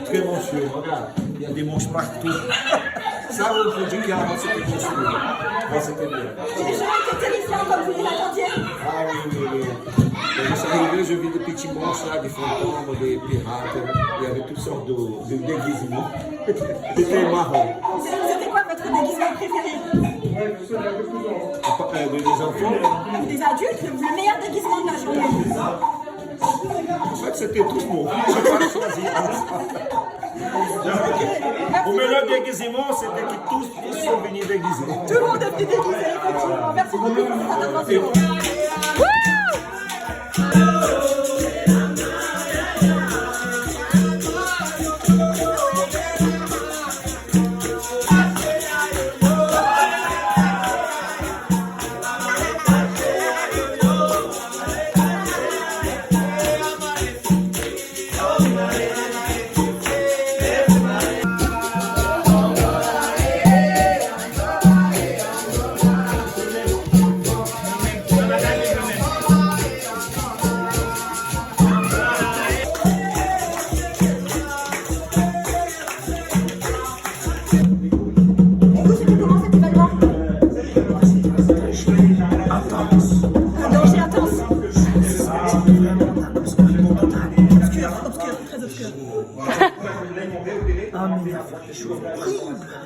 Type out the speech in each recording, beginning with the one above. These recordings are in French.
Très monstrueux, regarde, il y a des monstres partout. Ça, on peut dire qu'avant c'était monstrueux. Avant c'était bien. Les gens étaient terrifiants comme vous les attendiez. Ah oui, oui, oui. Quand je suis arrivé, je vis des petits monstres là, des fantômes, des pirates. Il y avait toutes sortes de déguisements. C'était marrant. C'était quoi votre déguisement préféré? Des enfants. Des adultes, le meilleur déguisement de la journée. En fait, c'était tout le monde. Je n'ai pas choisi. Au meilleur déguisement, c'était que tous sont venus déguisés. Tout le monde est venu déguisé, effectivement. Merci beaucoup pour cette attention.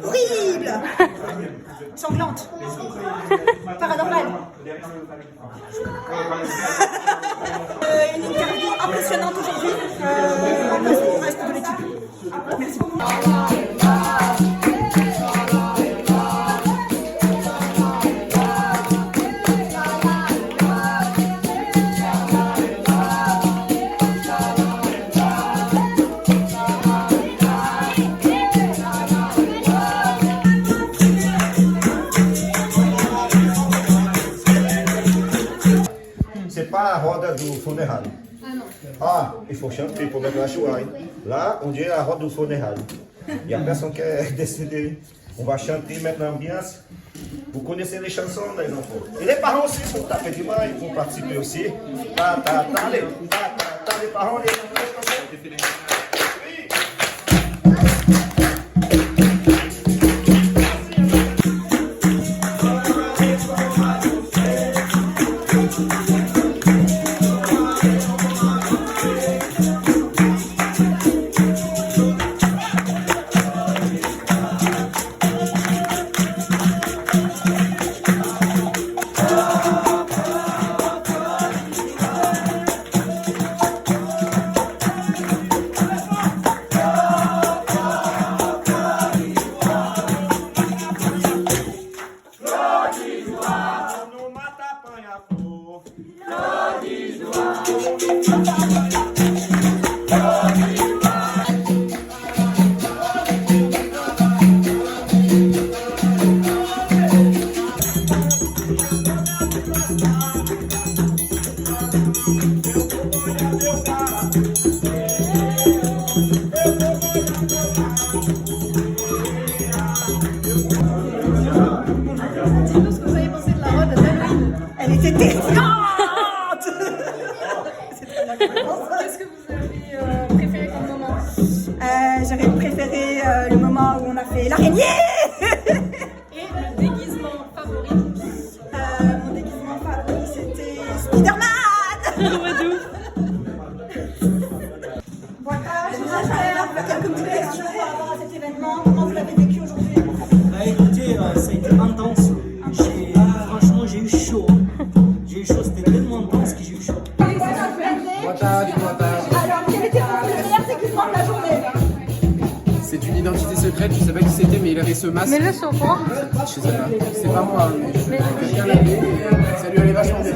Horrible. Sanglante. Paranormale. Une interview impressionnante aujourd'hui. Merci pour le reste de l'équipe. Merci beaucoup. C'est pas a roda do funeral. Ah, il faut chanter pour mettre la joie. Hein. Là, on dirait la roda du funeral. Il y a personne qui est décédé. On va chanter, mettre l'ambiance. Vous connaissez les chansons, les enfants. Et les parents aussi, pour taper du main, ils vont participer aussi. Les parents, les enfants. Elle était terrifiante. Qu'est-ce que vous avez préféré comme moment? J'aurais préféré le moment où on a fait l'araignée. Et le déguisement favori? Mon déguisement favori, c'était Spider-Man. Voilà, je vous invite quelques petites questions par rapport à cet événement. Comment vous l'avez vécu aujourd'hui? Bah écoutez, ça a été intense. Franchement, j'ai eu chaud. J'ai eu chaud, c'était tellement pense que j'ai eu chaud. Boa tarde, boa tarde. Alors, quel était le meilleur équipement de la journée? C'est une identité secrète, je sais pas qui c'était, mais il avait ce masque. Mais le sont quoi? Je sais pas, c'est pas moi, mais quelqu'un l'avait et ça lui allait vachement bien.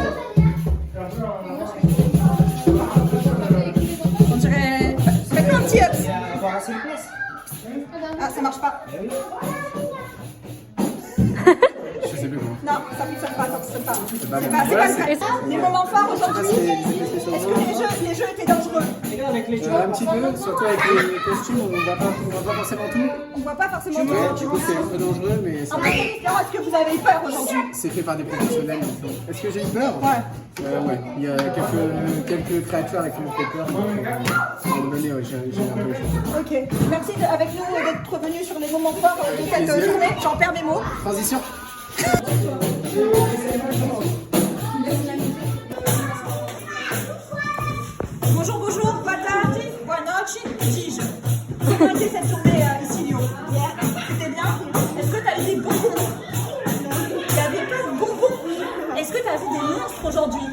On dirait... Faites-moi un petit up. Ah, ça marche pas. Je sais plus comment. Non, ça fonctionne pas, ça fonctionne pas. C'est pas, bon. c'est Voilà, pas le cas. Les moments forts aujourd'hui, est-ce que les jeux étaient dangereux? Un petit peu, surtout avec les costumes, on voit pas forcément tout. On voit pas forcément tout. Du coup, c'est un peu dangereux, mais En tant qu'étudiant, est-ce que vous avez eu peur aujourd'hui? c'est fait par des professionnels. Est-ce que j'ai eu peur? Ouais, il y a quelques créatures avec qui on fait peur. Pour le mener, ouais, j'ai un peu eu peur. Ok, merci avec nous d'être revenu sur les moments forts de cette Plaisir. journée. J'en perds mes mots. Transition. Bonjour, bonjour, boa tarde, boa noite, dis-je. Comment était cette journée ici, Lyon? Hier, c'était bien? Est-ce que tu as eu des bonbons? Il y avait plein de bonbons. Est-ce que tu as vu des monstres aujourd'hui?